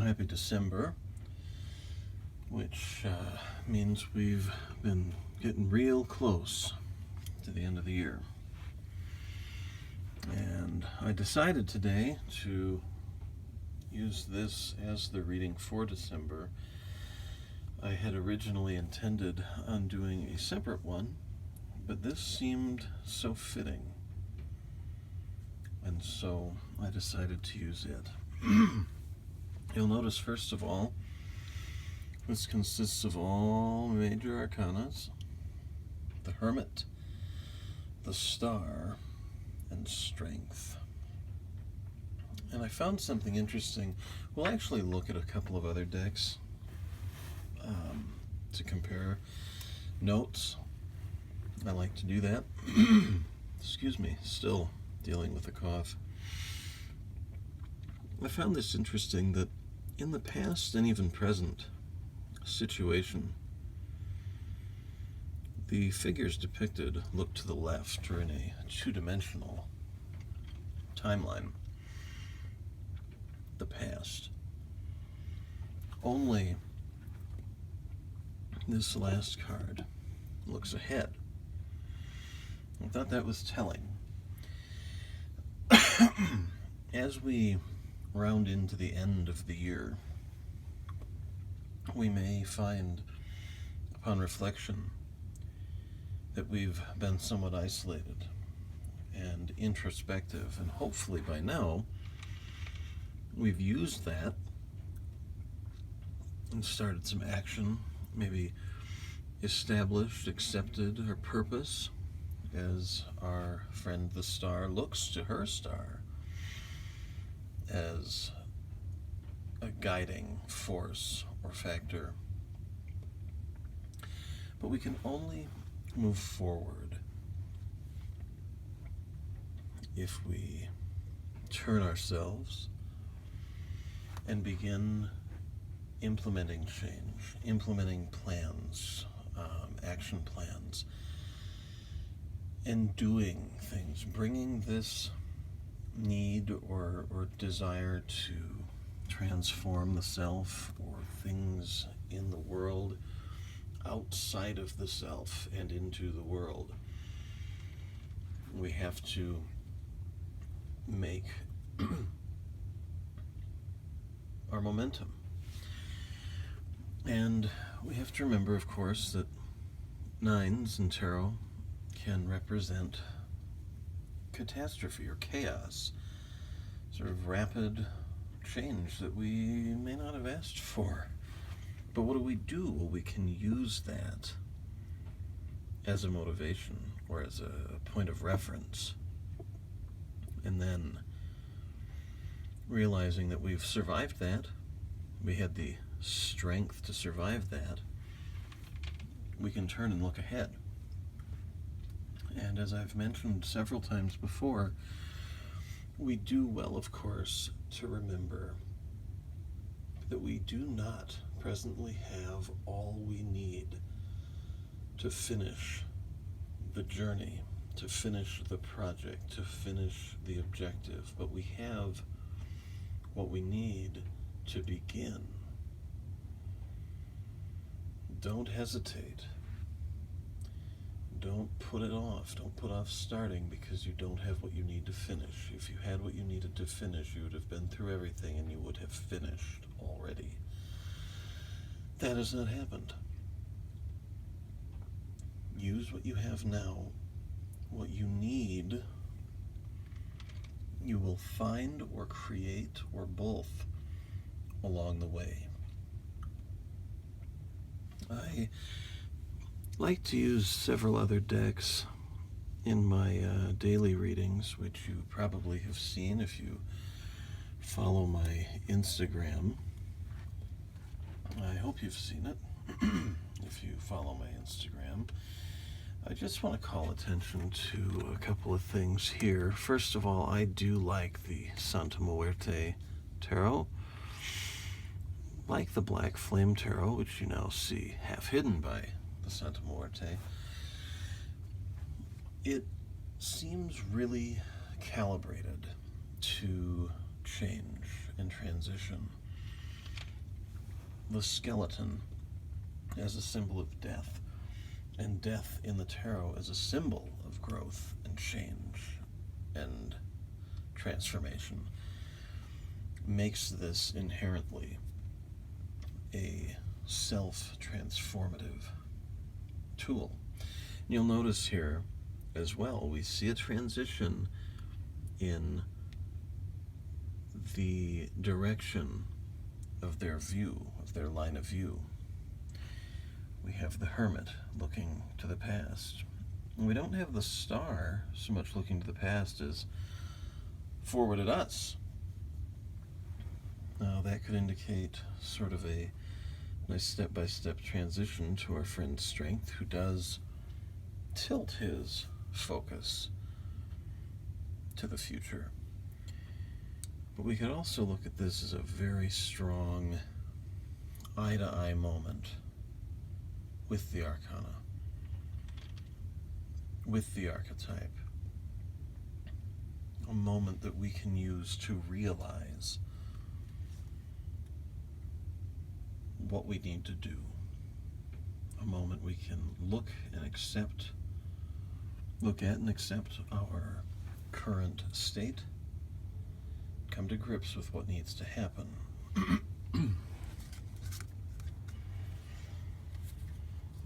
happy December, which means we've been getting real close to the end of the year. And I decided today to use this as the reading for December. I had originally intended on doing a separate one, but this seemed so fitting. And so I decided to use it. You'll notice, first of all, this consists of all major arcanas: the Hermit, the Star, and Strength. And I found something interesting. We'll actually look at a couple of other decks to compare notes. I like to do that. Excuse me, still dealing with a cough. I found this interesting, that in the past and even present situation, the figures depicted look to the left, or in a two-dimensional timeline. The past. Only this last card looks ahead. I thought that was telling. As we round into the end of the year, we may find, upon reflection, that we've been somewhat isolated and introspective, and hopefully by now we've used that and started some action, maybe established, accepted our purpose, as our friend the star looks to her star as a guiding force or factor. But we can only move forward if we turn ourselves and begin implementing change, implementing plans, action plans, and doing things, bringing this need or desire to transform the self or things in the world outside of the self and into the world. We have to make our momentum. And we have to remember, of course, that nines in tarot can represent catastrophe or chaos, sort of rapid change that we may not have asked for. But what do? Well, we can use that as a motivation or as a point of reference. And then realizing that we've survived that, we had the strength to survive that, we can turn and look ahead. And as I've mentioned several times before, we do well, of course, to remember that we do not presently have all we need to finish the journey, to finish the project, to finish the objective, but we have what we need to begin. Don't hesitate. Don't put it off. Don't put off starting because you don't have what you need to finish. If you had what you needed to finish, you would have been through everything and you would have finished already. That has not happened. Use what you have now. What you need, you will find or create or both along the way. I like to use several other decks in my daily readings, which you probably have seen if you follow my Instagram. I hope you've seen it. If you follow my Instagram, I just want to call attention to a couple of things here. First of all, I do like the Santa Muerte Tarot. Like the Black Flame Tarot, which you now see half hidden by the Santa Muerte, it seems really calibrated to change and transition. the skeleton as a symbol of death, and death in the tarot as a symbol of growth and change and transformation, makes this inherently a self-transformative tool. You'll notice here as well, we see a transition in the direction of their view, of their line of view. We have the hermit looking to the past. We don't have the star so much looking to the past as forward at us. Now that could indicate sort of a nice step-by-step transition to our friend's strength, who does tilt his focus to the future. But we could also look at this as a very strong eye-to-eye moment with the arcana, with the archetype. A moment that we can use to realize what we need to do. A moment we can look at and accept our current state, come to grips with what needs to happen.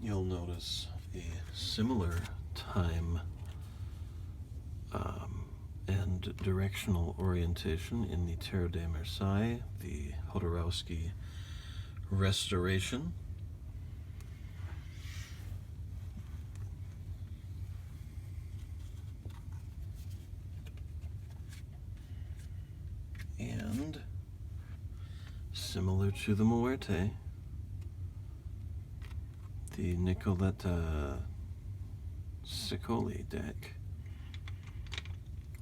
You'll notice a similar time and directional orientation in the Tarot de Marseille, the Jodorowsky restoration. And similar to the muerte, the Nicoletta Cecolli deck.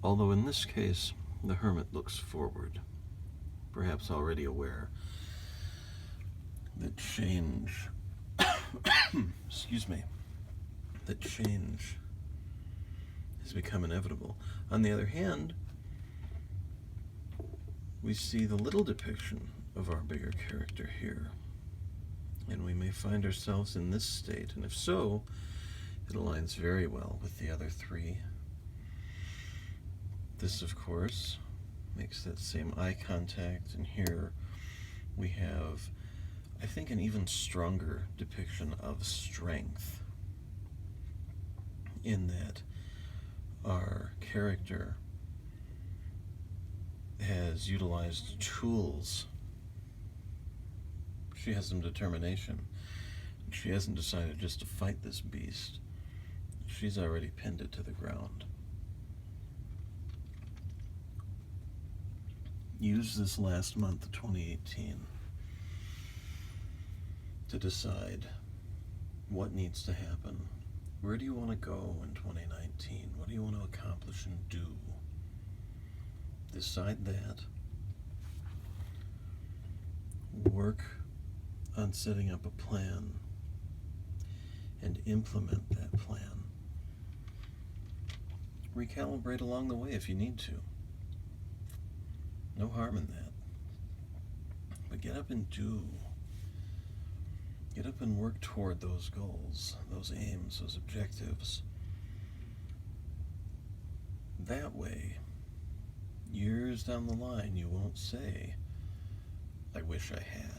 Although in this case, the hermit looks forward, perhaps already aware that change, that change has become inevitable. On the other hand, we see the little depiction of our bigger character here, and we may find ourselves in this state, and if so, it aligns very well with the other three. This, of course, makes that same eye contact, and here we have, I think, an even stronger depiction of strength, in that our character has utilized tools. She has some determination. She hasn't decided just to fight this beast. She's already pinned it to the ground. Use this last month of 2018 to decide what needs to happen. Where do you want to go in 2019? What do you want to accomplish and do? Decide that. Work on setting up a plan and implement that plan. Recalibrate along the way if you need to. No harm in that. But get up and do. Get up and work toward those goals, those aims, those objectives. That way, years down the line, you won't say, I wish I had.